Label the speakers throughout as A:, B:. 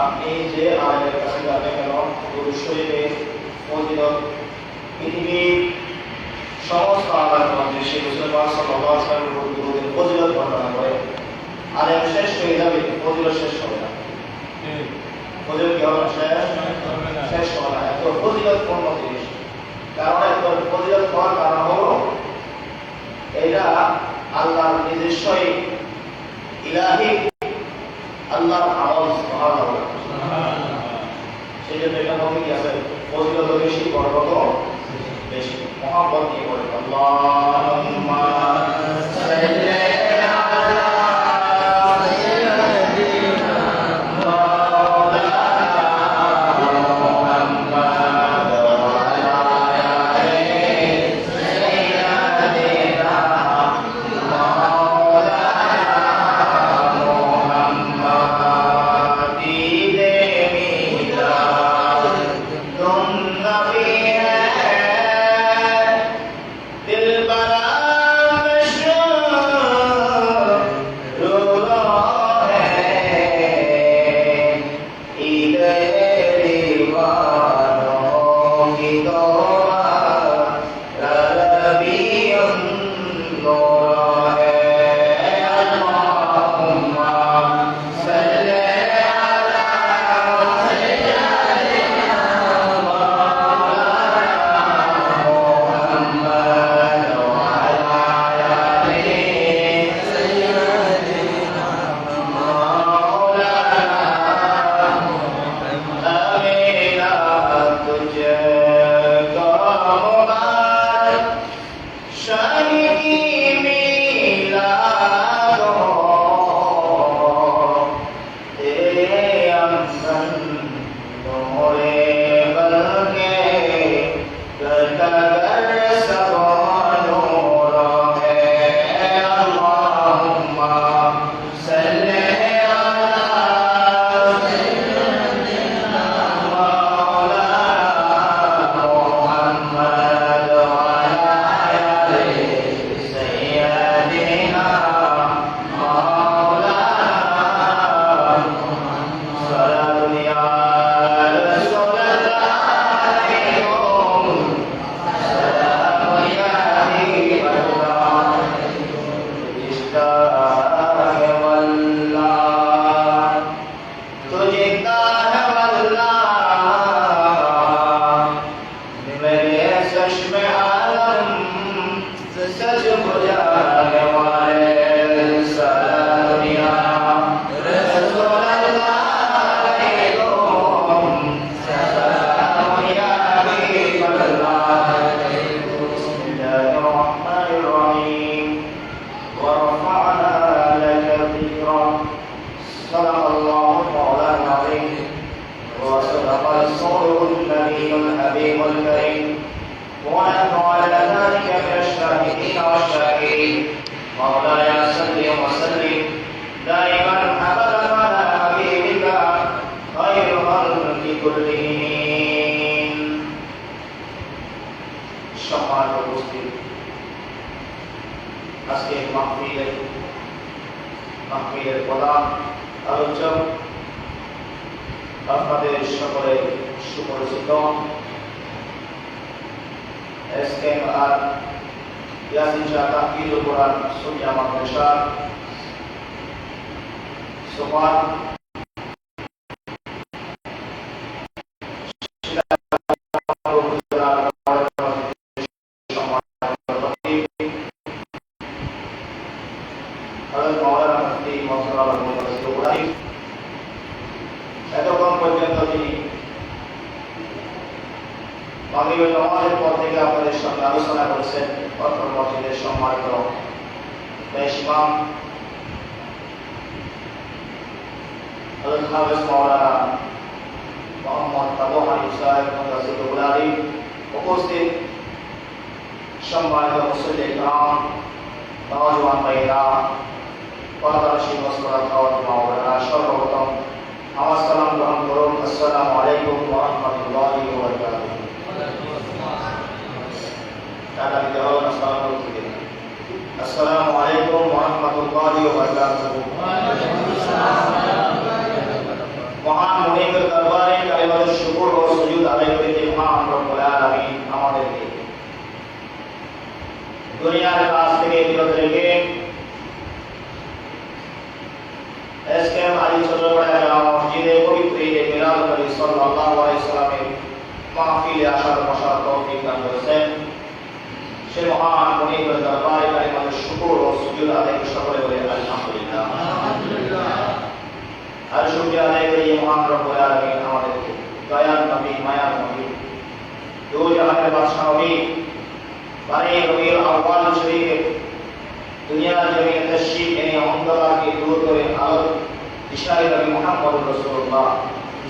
A: আপনি যে আলেমের কাছে যাবেন কেন দুরূদ শরীফের ফজিলত পৃথিবীর সমস্ত আলেমের মধ্যে সেই রাসূল পাক সাল্লাল্লাহু আলাইহি ওয়াসাল্লামের উপর দুরূদের ফজিলত বর্ণনা করে। আলেম শেষ হয়ে যাবে, ফজিলত শেষ হবে না। ফজিলত কি হবে? শেষ হবে না। এত ফজিলতপূর্ণ জিনিস। কারণ এত ফজিলত হওয়ার কারণ হলো এটা আল্লাহর নিজস্বই ইলাহি আল্লাহর আমল সুবহানাল্লাহ। সেই জন্য এটা হবে কি আছে ফজিলত বেশি, বরকত বেশি। মুহাব্বত নিয়ে বলে আল্লাহুম্মা সাল্লি আজকে মাহফিলের প্রধান আলোচক আপনাদের সকলের সুপরিচিত এসকেএমআর ইয়াসিন শাহ তাহফিজুল কোরআন সুন্নিয়া মাদ্রাসা সুপার এতক্ষণ পর্যন্ত তিনি মাগরিবের নামাজের পর থেকে আপনাদের সঙ্গে আলোচনা করেছেন অত্র মসজিদের সম্মানিত ইমাম হযরত হাফেজ মাওলানা মোহাম্মদ আবু হানিফ সাহেব রাহিমাহুল্লাহ আলী, উপস্থিত সম্মানিত মুসল্লি ইকরাম, নওজওয়ান ভাইয়েরা, পর্দানশীল মুসলমান খাওয়াত মাওলানা, সর্বপ্রথম আমার সালাম গ্রহণ করুন। আসসালামু আলাইকুম ওয়া রাহমাতুল্লাহি ওয়া বারাকাতুহু। টাকা দিতে হবে না, সালাম করতে দিন। আসসালামু আলাইকুম ওয়া রাহমাতুল্লাহি ওয়া বারাকাতুহু। মহান মুনিবের দরবারে কালিমাতুশ শুকর ও সুজুদ আদায় করিতে মহান রব্বুল আলামিন আমাদেরকে দুনিয়ার কাজ থেকে বিরত রেখে এসকেএম আলী ছোটপাড়া জামা মসজিদে পবিত্র ঈদে মিলাদুন নবী সাল্লাল্লাহু আলাইহি ওয়াসাল্লামের মাহফিলে আসার বসার তৌফিক দান করেছেন। সে মহান মুনিবের দরবারে কালিমাতুশ শুকর ও সুজুদ আদায় করে সকলে বলে আলহামদুলিল্লাহ। আর শুকরিয়া আদায় করি মহান রব্বুল আলামিন আমাদেরকে দয়ার নবী, মায়ার নবী, দু জাহানের বাদশা নবী বারে রবিউল আউয়াল শরীফে দুনিয়ার জমিনে তশরীফ এনে অন্ধকারকে দূর করে আলোর দিশারি নবী মুহাম্মদুর রাসূলুল্লাহ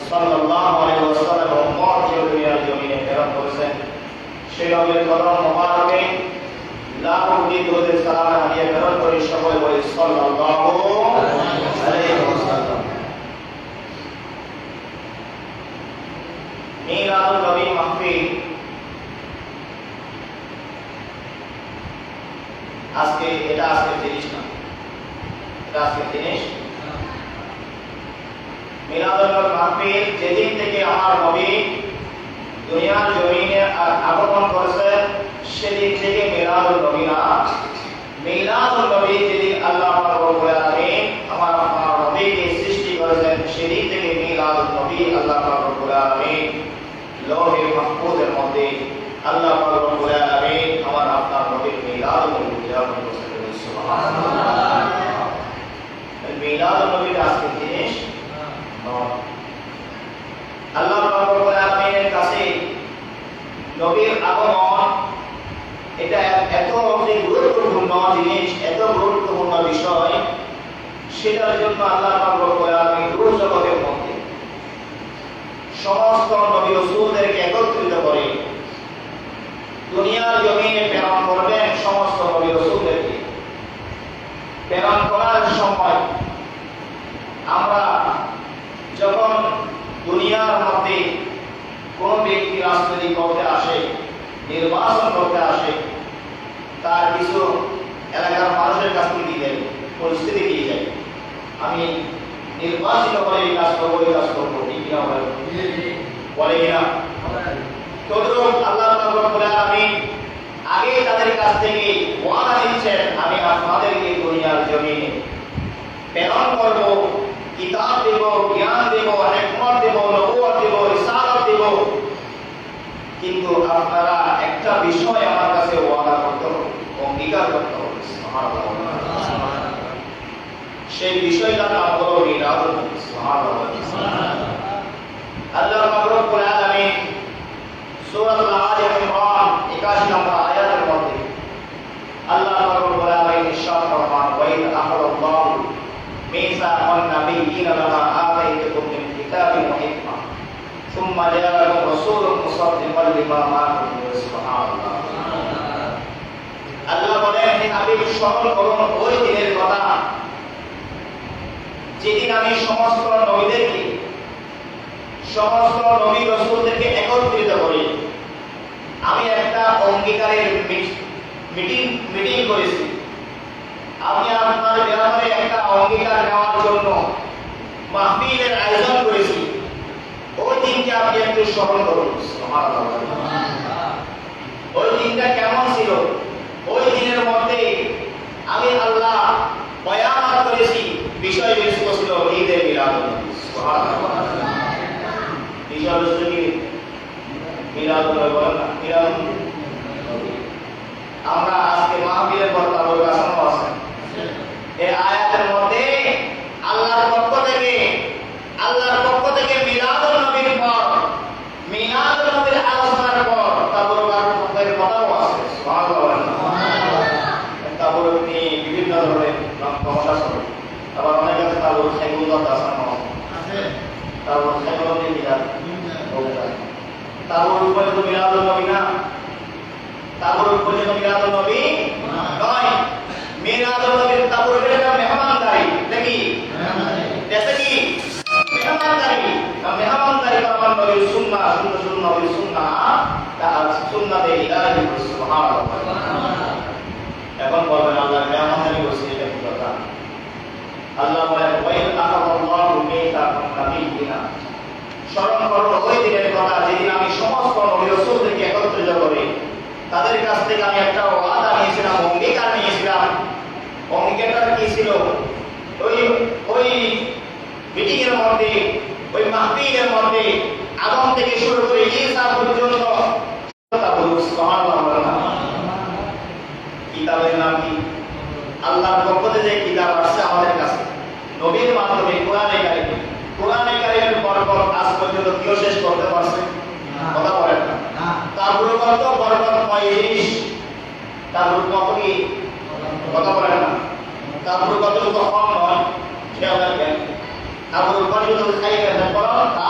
A: সাল্লাল্লাহু আলাইহি ওয়াসাল্লাম উম্মত দুনিয়ার জমিনে প্রেরণ করেছেন। সেই নবীর কদম মোবারকে লাখো কোটি দরুদ সালাম হাদিয়া প্রেরণ করে সকলে বলে সাল্লাল্লাহু আলাইহি ওয়াসাল্লাম। মিলাদুন নবী মাহফিল আজকে জিনিস না, এটা আজকের জিনিস। মিলাদুন নবী মাহফিল যেদিন থেকে আমার নবী দুনিয়ার জমিনে আগমন করেছেন সেদিন থেকে মিলাদুন নবী না। মিলাদুন নবী যেদিন আল্লাহ রব্বুল আলামিন আমার নবীকে সৃষ্টি করেছেন সেদিন থেকে মিলাদুন নবী আল্লাহ রব্বুল আলামিন লৌহে মাহফুজের মধ্যে আল্লাহ রব্বুল আলামিন আমার আপনার নবীর মিলাদুন নবী উদযাপন করেছেন। সুবহানাল্লাহ। মিলাদুন নবী আজকের জিনিস নয়। আল্লাহ রব্বুল আলামিনের কাছে নবীর আগমন এটা এত গুরুত্বপূর্ণ জিনিস, এত গুরুত্বপূর্ণ বিষয়, সেটার জন্য আল্লাহ রব্বুল আলামিন রূহ জগতের মধ্যে সমস্ত নবী রাসূলদেরকে একত্রিত করে দুনিয়ার জমিনে প্রেরণ করবেন। সমস্ত নবী রাসূলদেরকে প্রেরণ করার সময় আমরা যখন দুনিয়ার মধ্যে কোন ব্যক্তি রাজনীতি করতে আসে, নির্বাচন করতে আসে, তার কিছু এলাকার মানুষের কাছ থেকে দিয়ে যায়, পরিস্থিতি দিয়ে যায়, আমি নির্বাচিত হলে এই কাজ করবো, এই কাজ করবো, ঠিক কিনা বলে কিনা? তদ্রূপ আল্লাহ রব্বুল আলামিন আগে তাদের কাছ থেকে ওয়াদা দিচ্ছেন, আমি আপনাদেরকে দুনিয়ার জমিনে প্রেরণ করব, কিতাব দেব, জ্ঞান দেব, হিকমত দেব, নবুয়ত দেব, রিসালাত দেব, কিন্তু আপনারা একটা বিষয় আমার কাছে ওয়াদা করতে হবে, অঙ্গীকার করতে হবে। সুবহানাল্লাহ। সেই বিষয়টার নাম হলো মিলাদুন নবী। সুবহানাল্লাহ। আল্লাহ রব্বুল আলামিন সূরা আলে ইমরান 81 নম্বর আয়াতের মধ্যে আল্লাহ রব্বুল আলামিন ইরশাদ ফরমান, ওয়া ইয আখাযাল্লাহু মিসাকান নাবিয়্যিনা লামা আতাইতুকুম মিন কিতাবিন ওয়া হিকমা সুম্মা জাআকুম রাসূলুন মুসাদ্দিকান লিমা মা'াকুম। সুবহানাল্লাহ। আল্লাহ বলেন, হে নবী স্মরণ করুন ওই দিনের কথা যেদিন আমি সমস্ত নবীদেরকে, সমস্ত নবী রাসূলদেরকে একত্রিত করি। আমি একটা অঙ্গীকারের মিটিং করেছি, আমি আপনার ব্যাপারে একটা অঙ্গীকার নেওয়ার জন্য মাহফিলের আয়োজন করেছি। ওই দিনকে আপনি একটু স্মরণ করুন। সুবহানাল্লাহ। ওই দিনটা কেমন ছিল? ওই দিনের মধ্যে আমি আল্লাহ বয়ান করেছি, বিষয়বস্তু ছিল ঈদে মিলাদুন নবী। সুবহানাল্লাহ। বিষয়বস্তু কি? মিলাদুন নবী। বলেন না, মিলাদুন নবী। আমরা আজকে মাহফিলের কথা বলবো, আসলে এই আয়াতের মধ্যে ক্ষমতা চলে। আবার অনেক আছে তাবুর খাইগুলো দরকার আছে, তাবুর খাইগুলো দিয়ে বিরাট তাবুর উপরে তো মিলাদুল নবী না, তাবুর উপরে তো মিলাদুল নবী নয়। মিলাদুল নবীর তাবুর এটা মেহমানদারি, দেখি जैसे कि मेहमानदारी मेहमानदारी करवान नबीर सुन्नाह सुन्नाह नबीर सुन्नाह তার সুন্নাতে ইলাহি সুবহানাল্লাহ। এখন বলবেন আল্লাহ মেহমানদারি করছে, এটা কি কথা? আল্লাহ বলেন ওয়াইল আখাযাল্লাহু মিসাকান নাবিয়িনা, স্মরণ করো ওই দিনের কথা যেদিন আমি সমস্ত নবী রাসূলদেরকে একত্রিত করে তাদের কাছ থেকে আমি একটা ওয়াদা নিয়েছিলাম, অঙ্গীকার নিয়েছিলাম। অঙ্গীকারটা কি ছিল? ওই মিটিং এর মধ্যে, ওই মাহফিলের মধ্যে আদম থেকে শুরু করে ঈসা পর্যন্ত কিতাবের নাম কি? আল্লাহর পক্ষ থেকে যে কিতাব আসছে আমাদের কাছে নবীর মাধ্যমে কোরআনে কারীম, কোরআনে কারীমের বরকত আজ পর্যন্ত কেউ শেষ করতে পারছে? কথা বলেন না। তারপরে কত বরকত 35, তারপর কত কি? কথা বলেন না। তারপর কত কম নয়, খেয়াল রাখবেন। তারপর কত খাই গেছে করো তা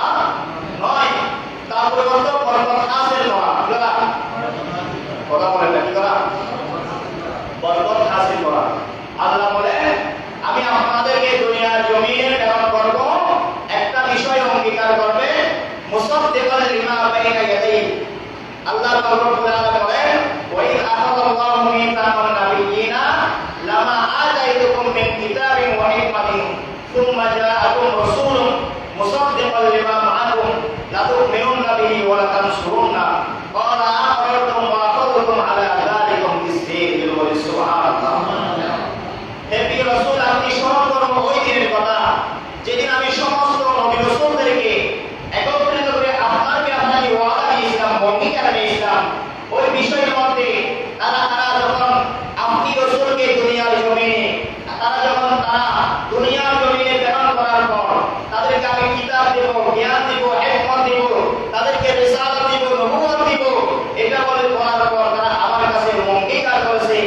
A: নয়। তারপর কত বরকত হাসিল করা, কথা বলেন না, কি করা? বরকত হাসিল করা। আল্লাহ বলেন আমি আপনাদেরকে দুনিয়ার জমিনে প্রেরণ করব, একটা বিষয় অঙ্গীকার করবে, মুসাদ্দিকান লিমা বাইনা ইয়াদাইহি। আল্লাহ রাব্বুল আলামিন বলেন ওয়াইদ আখাযাল্লাহু মিসাকান নাবিয়িনা লামা আতাইতুকুম মিন কিতাবিন ওয়া হিকমাতিন সুম্মা জাআকুম রাসূলুন মুসাদ্দিকান লিমা মা'আকুম লাতু'মিনুন্না বিহি ওয়া লাতানসুরুন্না ক্বালা আ'আরারতুম ওয়া আখাযতুম আলা যালিকুম ইসরি সুবহানাল্লাহ। হে প্রিয় রাসূল, আপনি স্মরণ করুন ওই দিনের কথা যেদিন আমি সমস্ত নবী রাসূলদেরকে একত্রিত করে আপনাকে ওয়াদা দিয়েছিলাম, অঙ্গীকার নিয়েছিলাম। ওই বিষয়ের মধ্যে তারা যখন আপনি রাসূলকে দুনিয়ার জমিনে প্রেরণ করার পর তাদেরকে আমি কিতাব দেব, জ্ঞান দেব, হিকমত দেব, তাদেরকে রিসালাত দেব, নবুয়ত দেব, এটা বলে বলার পর তারা আমার কাছে অঙ্গীকার করেছে।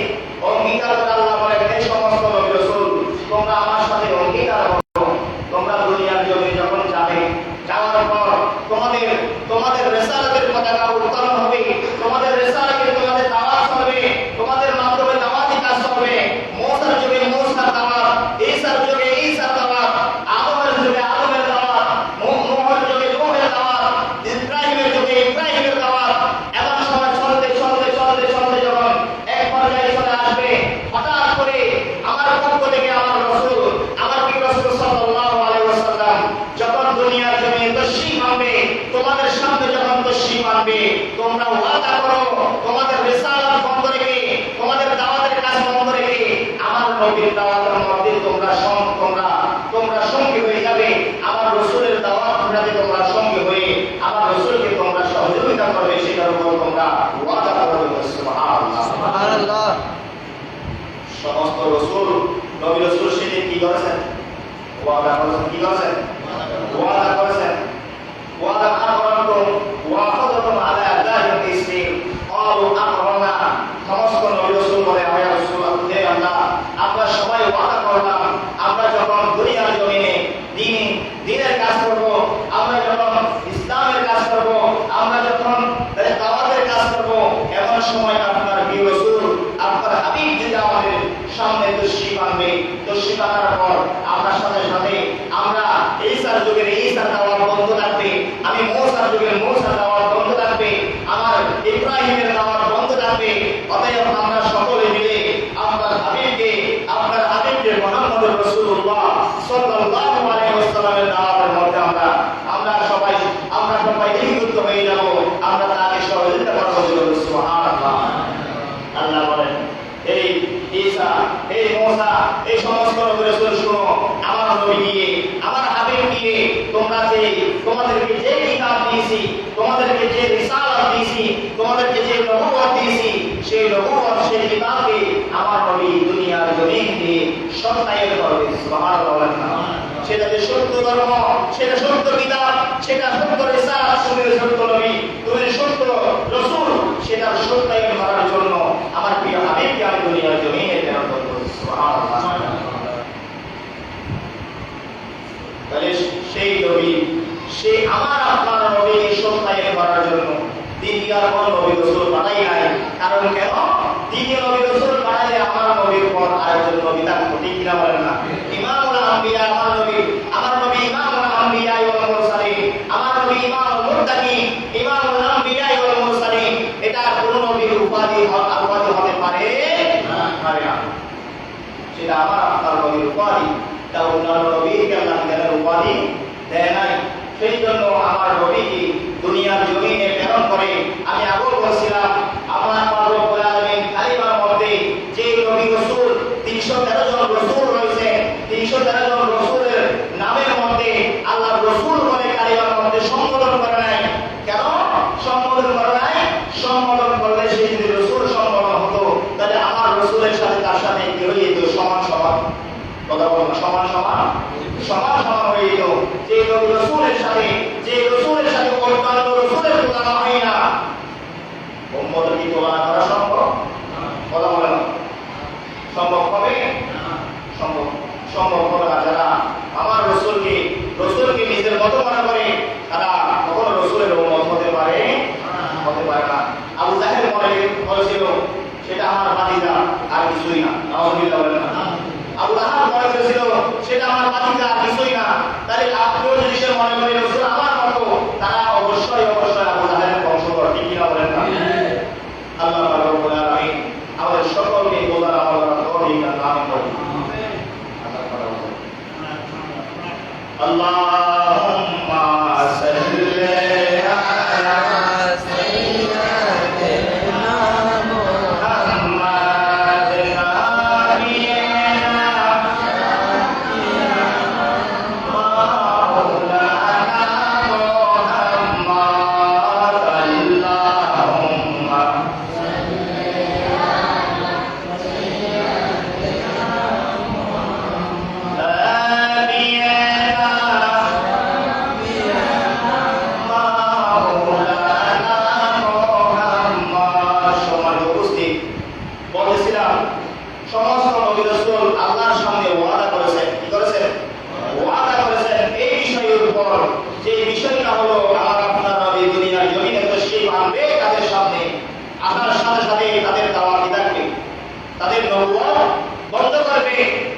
A: অঙ্গীকার করে আল্লাহ বলে এই সমস্ত নবী রাসূল তোমরা আমার সাথে অঙ্গীকার করো, তোমরা দুনিয়ার জমিনে যখন যাবে, যাওয়ার পর তোমাদের রিসালাতের পতাকা উত্তোলন হবে, তোমাদের রিসালাতের তোমাদের দাওয়াত চলবে, তোমাদের মাধ্যমে দাওয়াতি কাজ চলবে। মুসার যুগে মুসার দাওয়াত, ঈসার যুগে ঈসার দাওয়াত, আদমের যুগে আদমের দাওয়াত, নূহের যুগে নূহের দাওয়াত, ইব্রাহিমের যুগে ইব্রাহিমের দাওয়াত। এমন সময় চলতে চলতে চলতে চলতে যখন এক পর্যায়ে চলে আসবে, হঠাৎ করে আমার পক্ষ থেকে আমার রাসূল, আমার প্রিয় রাসূল সাল্লাল্লাহু আলাইহি ওয়াসাল্লাম যখন দুনিয়ার জমিনে তশরীফ আনবে, তোমাদের সামনে যখন তশরীফ আনবে, তোমরা ওয়াদা করো তোমাদের রিসালাত বন্ধ রেখে, তোমাদের দাওয়াতের কাজ বন্ধ রেখে আমার নবীর দাওয়াতের মধ্যে তোমরা সঙ্গী হয়ে যাবে। আমার রাসূলের দাওয়াত পূরণে তোমরা সঙ্গী হয়ে আমার রাসূলকে তোমরা সহযোগিতা করবে, সেটার উপর তোমরা ওয়াদা করবে। সুবহানাল্লাহ, সুবহানাল্লাহ। সমস্ত রাসূল নবী রাসূল সেদিন কি করেছেন? ওয়াদা করেছেন। কি করেছেন? ওয়াদা করেছেন। ওয়াদা আকরামতুম ওয়া আখাযতুম আলা যালিকুম ইসরি ক্বালু আকরামনা। সমস্ত নবী রাসূল বলে ইয়া রাসূলুল্লাহ, হে আল্লাহ, আমরা সবাই ওয়াদা করলাম আমরা যখন দুনিয়ার জমিনে দ্বীনের কাজ করব, আমরা যখন ইসলামের কাজ করব, আমরা যখন দাওয়াতের কাজ করব, এমন সময় আপনার প্রিয় রাসূল আপনার হাবিব যদি আমাদের সামনে তশরীফ আনবে, তশরীফ আনার পর আপনার সাথে সাথে আমরা ঈসার যুগের ঈসার দাওয়াত বন্ধ থাকবে, আমি মূসার যুগের মূসার দাওয়াত বন্ধ থাকবে, আমার ইব্রাহিমের দাওয়াত বন্ধ থাকবে। অতএব আমরা সকলে মিলে আপনার হাবিবকে মুহাম্মদুর রাসূলুল্লাহ সাল্লাল্লাহু আলাইহি ওয়াসাল্লামের দাওয়াতের মধ্যে আমরা সবাই একীভূত হয়ে যাব, আমরা তাকে সহযোগিতা করব। সুবহানাল্লাহ। আল্লাহ বলেন এই ঈসা, এই মূসা, এই সমস্ত নবী রাসূল শুনো, আমার নবী দিয়ে, আমার হাবিব দিয়ে তোমাদেরকে যে কিতাব দিয়েছি, তোমাদেরকে যে রিসালাত দিয়েছি, তোমাদেরকে যে নবুয়ত দিয়েছি, সেই নবুয়ত সেই কিতাবকে আমার নবী দুনিয়ার জমিন দিয়ে সত্যায়ন করবে। সুবহানাল্লাহ। সেটা যে সত্য ধর্ম, সেটা সত্য কিতাব, সেটা সত্য রিসালাত, সত্য নবী, তুমি সত্য রাসূল, সেটা সত্যায়ন করার জন্য আমার প্রিয় হাবিবকে আমি দুনিয়ার জমিনে প্রেরণ করব। সুবহানাল্লাহ। আর কোন নবী রাসূল পাঠাই নাই। কারণ কেন? দ্বিতীয় নবী রাসূল পাঠাইলে আমার নবীর পর আরেকজন নবী থাকতো, ঠিক কিনা বলেন না? ইমামুল আম্বিয়া আমার নবী ইমামুল আম্বিয়া ওয়াল মুরসালিন, আমার নবী ইমামুল মুত্তাকিন, ইমামুল আম্বিয়া ওয়াল মুরসালিন। এটা কোন নবীর উপাধি হতে পারে না। সেটা আমার আপনার নবীর উপাধি, তা অন্যান্য নবীকে আল্লাহ তাআলা উপাধি দেয় নাই। সেই জন্য আমার নবীকে দুনিয়ার জমিনে প্রেরণ করে। আমি আগেও বলছিলাম আপনার পাক রব্বুল আলামিন কালিমার মধ্যে যে নবী রাসূল 313 জন রাসূল রয়েছে, 313 জন রাসূলের নামের মধ্যে আল্লাহ রাসূল বলে কালিমার মধ্যে সম্বোধন করে নাই। কেন সম্বোধন করে নাই? সম্বোধন করলে সেই যদি রাসূল সম্বোধন হতো তাহলে আমার রাসূলের সাথে তার সাথে কি হয়ে যেত? সমান সমান। কথা বলুন, সমান সমান হয়ে যেত। যে নবী রাসূলের সাথে অন্যান্য রাসূলের তুলনা হয় না, উম্মতের কি তুলনা করা সম্ভব? কথা বলেন, সম্ভব হবে? সম্ভব হবে না। যারা আমার রাসূলকে নিজের মতো মনে করে তারা কখনো রাসূলের উম্মত হতে পারে না। আবু জাহেল বলেছিল সেটা আমার ভাতিজা আর কিছুই না। নাউযুবিল্লাহ বলেন না। আবু লাহাব মনে করেছিল সেটা আমার ভাতিজা আর কিছুই না। তাহলে আপনিও যদি সে মনে করেন রাসূল আমার মতো, তারা অবশ্যই আবু জাহেলের বংশধর, ঠিক কিনা বলেন না? আল্লাহ পাক রব্বুল আলামিন আমাদের সকলকে বোঝার আমল করার তৌফিক দান করুন। আল্লাহুম্মা সাল্লি আলা সাইয়্যিদিনা মুহাম্মাদিন নাবিয়িনা মাওলানা মুহাম্মদ। আল্লাহুম্মা সমস্ত নবী রাসূল আল্লাহর সঙ্গে ওয়াদা করেছেন। কি করেছেন? ওয়াদা করেছেন এই বিষয়ের উপর, যে বিষয়টা হলো আমার আপনার নবী দুনিয়ার জমিনে তশরীফ আনবে, তাদের সামনে আসার সাথে সাথে তাদের দাওয়াত দিতে, তাদের নবুয়ত বন্ধ করবে,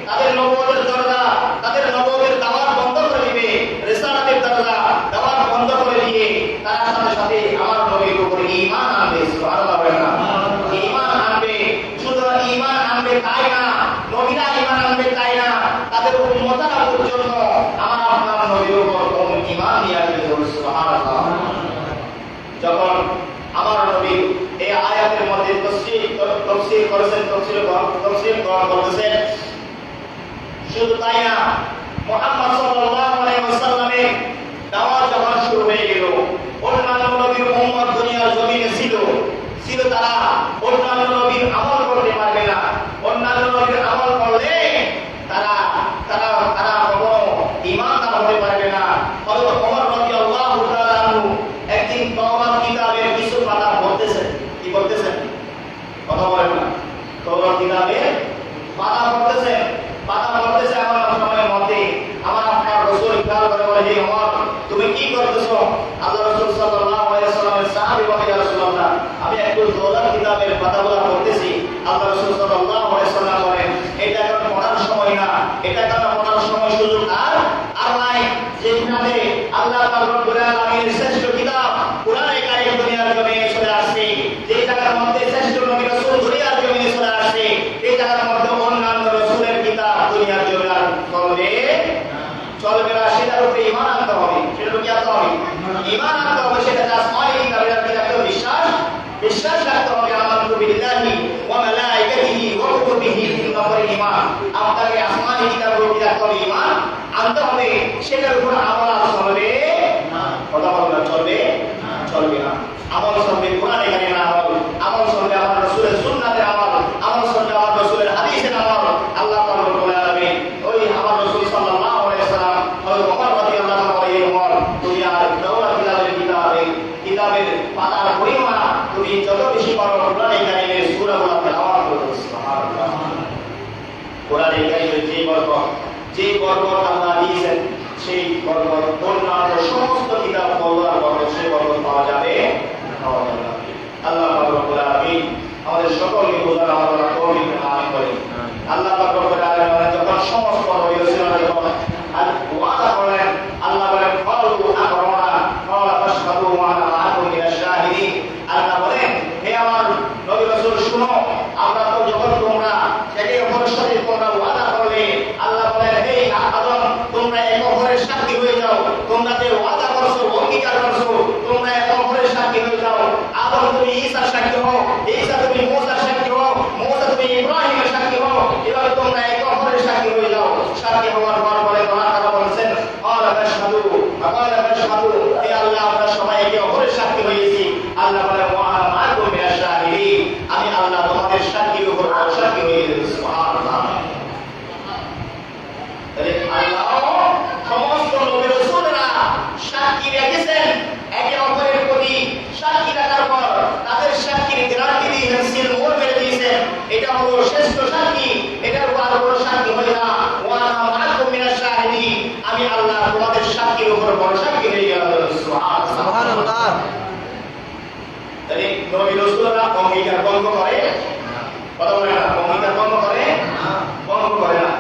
A: তাদের নবুয়তের দরজা, তাদের নবুয়তের দাওয়াত বন্ধ করে দিবে, রিসালাতের দরজা দাওয়াত বন্ধ করে দিয়ে তার সাথে সাথে আমার নবীর উপর ঈমান আনবে। সুবহানাল্লাহ বলেন না? ঈমান আনবে। শুধু ঈমান আনবে তাই না, নবীরা ঈমান আনবে তাই না, তাদের উম্মতরা পর্যন্ত আমার আপনার নবীর উপর ঈমান নিয়ে আসবে। সুবহানাল্লাহ। যখন আমার নবী এই আয়াতের মধ্যে তাফসীর করেছেন, তাফসীর করতেছেন, শুধু তাই না, মুহাম্মদ সাল্লাল্লাহু আলাইহি ওয়াসাল্লামের দাওয়াত যখন শুরু হয়ে গেল, অন্যান্য নবীর উম্মত দুনিয়ার জমিনে ছিল, তারা অন্যান্য নবীর আমল করতে পারবে না। অন্যান্য নবীর আমল করলে তারা কখনো ঈমানদার হতে পারবে না। হযরত ওমর রাদিয়াল্লাহু তাআলা আনহু একদিন তাওরাত কিতাবের কিছু পাতা পড়তেছেন। কি পড়তেছেন? কথা বলেন না। তাওরাত কিতাবের পাতা পড়তেছে এমন সময়ের মধ্যে আমার আপনার রাসূল খেয়াল করে বলে, হে ওমর, তুমি কি করতেছো? আল্লাহ রাসূল সাল্লাল্লাহু আলাইহি ওয়াসাল্লামের সাহাবী বলে, ইয়া রাসূলুল্লাহ, আমি একটু তাওরাত কিতাবের পাতাগুলো পড়তেছি। আল্লাহ রাসূল সাল্লাল্লাহু আলাইহি ওয়াসাল্লাম বলেন, এটা এখন পড়ার সময় না, এটা এখন পড়ার সময় সুযোগ আর নাই। যেখানে আল্লাহ পাক রব্বুল আলামিনের শ্রেষ্ঠ কিতাব কুরআনে কারীম দুনিয়ার জমিনে চলে আসছে, যে জায়গার মধ্যে শ্রেষ্ঠ নবী রাসূল দুনিয়ার জমিনে চলে আসছে, এই জায়গার মধ্যে অন্যান্য রাসূলের কিতাব দুনিয়ার জমিনে আর চলবে না। সেটার উপরে ঈমান আনতে হবে। সেটার উপরে কি আনতে হবে? ঈমান আনতে হবে। সেটা আসমানি কিতাবের কিতাবে বিশ্বাস রাখতে হবে। আমানতু বিল্লাহি ওয়া মালাইকাতিহি ওয়া কুতুবিহি তিন নম্বর ঈমান। আপনাকে আসমানি কিতাবের উপরে রাখতে হবে, ঈমান আনতে হবে। সেটার উপর আমল চলবে না। কথা বলবেন, চলবে না। আমল চলবে কোরআনে কারিমের আমল চলবে আমার রাসূলের সুন্নাতের আমল চলবে আমার রাসূলের হাদিসের আমল। আল্লাহ পাক রব্বুল আলামিন ওই আমার রাসূল সাল্লাল্লাহু আলাইহি ওয়াসাল্লাম হযরত ওমর রাদিয়াল্লাহু আনহু বলেন, ওমর, তুমি আর তাওরাত কিতাবের পাতার পরিমাণ তুমি যত বেশি পারো কোরআনে কারিমের সূরাগুলো তেলাওয়াত করো। সুবহানাল্লাহ। কোরআনে কারিমের যে বরকত আল্লাহ দিয়েছেন, সেই বরকত অন্যান্য সমস্ত কিতাব পড়ার বরকত, সেই বরকত পাওয়া যাবে না। আল্লাহ পাক রব্বুল আলামিন আমাদের সকলকে বোঝার আমাদের তৌফিক দান করেন। আল্লাহ পাক রব্বুল আলামিন যখন সমস্ত নবী রাসূলরা যখন ওয়াদা করেন, আল্লাহ বলেন ক্বালু আকরানা ক্বালা ফাশহাদু ওয়া আনা মাআকুম মিনাশ শাহিদিন। আল্লাহ বলেন হে আমার নবী রাসূল শুনো, আমরা তো যখন তোমরা একে অপরের সাথে তোমরা ওয়াদা করলে, আল্লাহ বলেন হে আদম তোমরা একে অপরের সাক্ষী হয়ে যাও, তোমরা যে ওয়াদা করছো অঙ্গীকার করছো তোমরা একে অপরের সাক্ষী হয়ে যাও। আদম তুমি ঈসার সাক্ষী হও, ঈসা তুমি মুসার সাক্ষী হও, মুসা তুমি ইব্রাহিমের সাক্ষী হও, এভাবে তোমরা একে অপরের সাক্ষী হয়ে যাও। সাক্ষী হওয়ার পর পরে তারা বলেছেন ক্বালা ফাশহাদু হে আল্লাহ আমরা সবাই একে অপরের সাক্ষী হয়েছি। আল্লাহ বলেন ওয়া আনা মাআকুম মিনাশ শাহিদিন, আমি আল্লাহ তোমাদের সাক্ষীর উপর সাক্ষী হয়ে গেছি। সুবহানাল্লাহ। তাহলে আল্লাহ সমস্ত নবী রাসূলরা সাক্ষী রেখেছেন, একে অপরের প্রতি সাক্ষী রাখার পর তাদের সাক্ষীর গ্যারান্টি দিয়েছেন, সিল মোহর মেরে দিয়েছেন, এটা হলো শ্রেষ্ঠ সাক্ষী, এটার উপর আর কোনো সাক্ষী হয় না। ওয়া আনা মাআকুম মিনাশ শাহিদিন, আমি আল্লাহ তোমাদের সাক্ষীর উপর বড় সাক্ষী হয়ে গেলাম। সুবহানাল্লাহ। তাহলে নবী রাসূলরা অঙ্গীকার ভঙ্গ করে কথা বলে না, অঙ্গীকার ভঙ্গ করে ভঙ্গ করে না।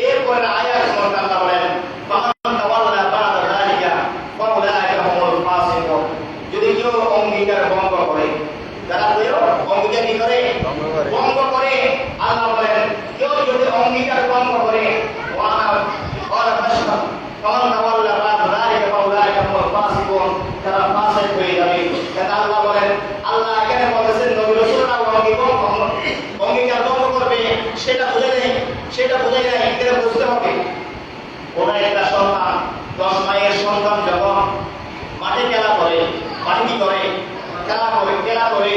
A: এরপরে আয়াত মধ্যে আল্লাহ বলেন ফামান তাওয়াল্লা বা'দা যালিকা ফাউলাইকা হুমুল ফাসিকুন। যদি কেউ অঙ্গীকার ভঙ্গ করে, যারা কেউ অঙ্গীকার কি করে ভঙ্গ করে, আল্লাহ বলেন কেউ যদি অঙ্গীকার ভঙ্গ করে ওয়ানা ক্বালা ফাশহাদ ফামান তাওয়াল্লা বা'দা যালিকা ফাউলাইকা হুমুল ফাসিকুন, তারা ফাসিক হয়ে যাবে। তাই আল্লাহ বলেন, আল্লাহ এখানে বলেছেন নবী রাসূলরা অঙ্গীকার ভঙ্গ করবে, সেটা বুঝে নেই, সেটা বুঝে নেই, এটা বুঝতে হবে। কোন একটা সন্তান 10 মাসের সন্তান যখন মাঠে খেলা করে, মাঠে কি করে খেলা করে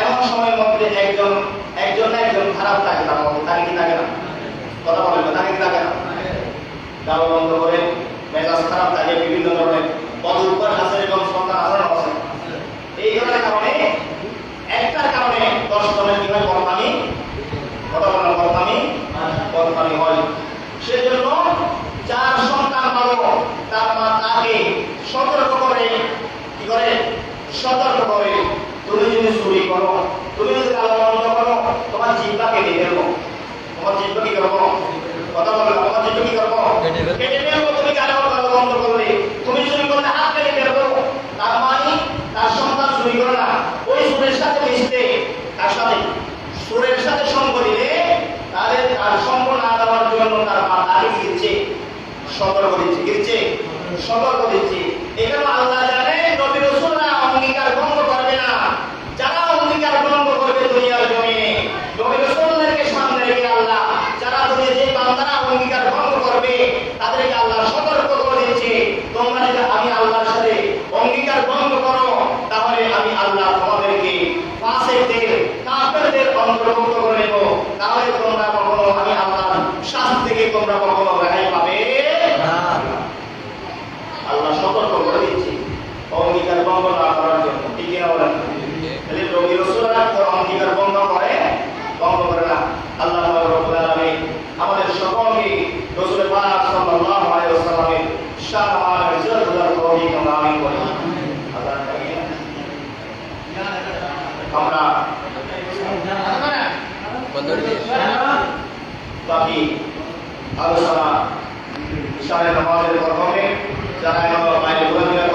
A: এমন সময়ের মধ্যে একজন খারাপ থাকে, তার মধ্যে তাকে কি থাকে না কথা বলেন, তাকে কি থাকে না গাল বন্ধ করে মেজাজ খারাপ থাকে, বিভিন্ন ধরনের বদউপকার আছে এবং সন্তান আচরণ আছে। এই ধরনের কারণে একটার কারণে 10 জনের কি হয় বদনামি কথা বলেন, বদনামি হয়। সেজন্য যার সন্তান ভালো তার মা তাকে সতর্ক করে কি করে সতর্ক করে, তুমি যদি চুরি করো, তুমি যদি গাল বন্ধ করো, তোমার জিহ্বা কেটে ফেলবো, তোমার জিহ্বা কি করবো কথা বলেন, তোমার জিহ্বা কি করবো কেটে ফেলবো। তুমি গাল বন্ধ করলে, তুমি চুরি করলে হাত কেটে ফেলবো। তার মানে তার সন্তান চুরি করে না, ওই সুরের সাথে মিশতে, তার সাথে সুরের সাথে সঙ্গ দিলে তাহলে তার সঙ্গ না দেওয়ার জন্য তার মা তাকে সতর্ক দিচ্ছে। এখানে আল্লাহ জানে নবী রাসূলরা অঙ্গীকার ভঙ্গ করবে না। যারা অঙ্গীকার ভঙ্গ করবে দুনিয়ার জমিনে, নবী রাসূলদেরকে সামনে রেখে আল্লাহ যারা দুনিয়ার যে বান্দারা অঙ্গীকার ভঙ্গ করবে তাদেরকে আল্লাহ সতর্ক করে দিচ্ছে, তোমরা যদি আমি আল্লাহর সাথে অঙ্গীকার ভঙ্গ করো তাহলে আমি আল্লাহ তোমাদেরকে ফাসিকদের কাফেরদের অন্তর্ভুক্ত করে নেব, তাহলে তোমরা কখনো আমি আল্লাহর শাস্তি থেকে তোমরা কখনো রেহাই পাবে না। আল্লাহ সতর্ক করে দিচ্ছে অঙ্গীকার ভঙ্গ না করার জন্য, ঠিক কিনা বলেন? তাহলে নবী রাসূলরা অঙ্গীকার ভঙ্গ করে না। আল্লাহ রাব্বুল আলামিন আমাদের সকলকে রাসূল পাক সাল্লাল্লাহু আলাইহি ওয়াসাল্লামের শান ইজ্জত দান তৌফিক আমরা আমিন বলি। আমরা বাকি আলোচনা ইশারে নামাজের পর হবে, যারা বাইরে ঘোরাফেরা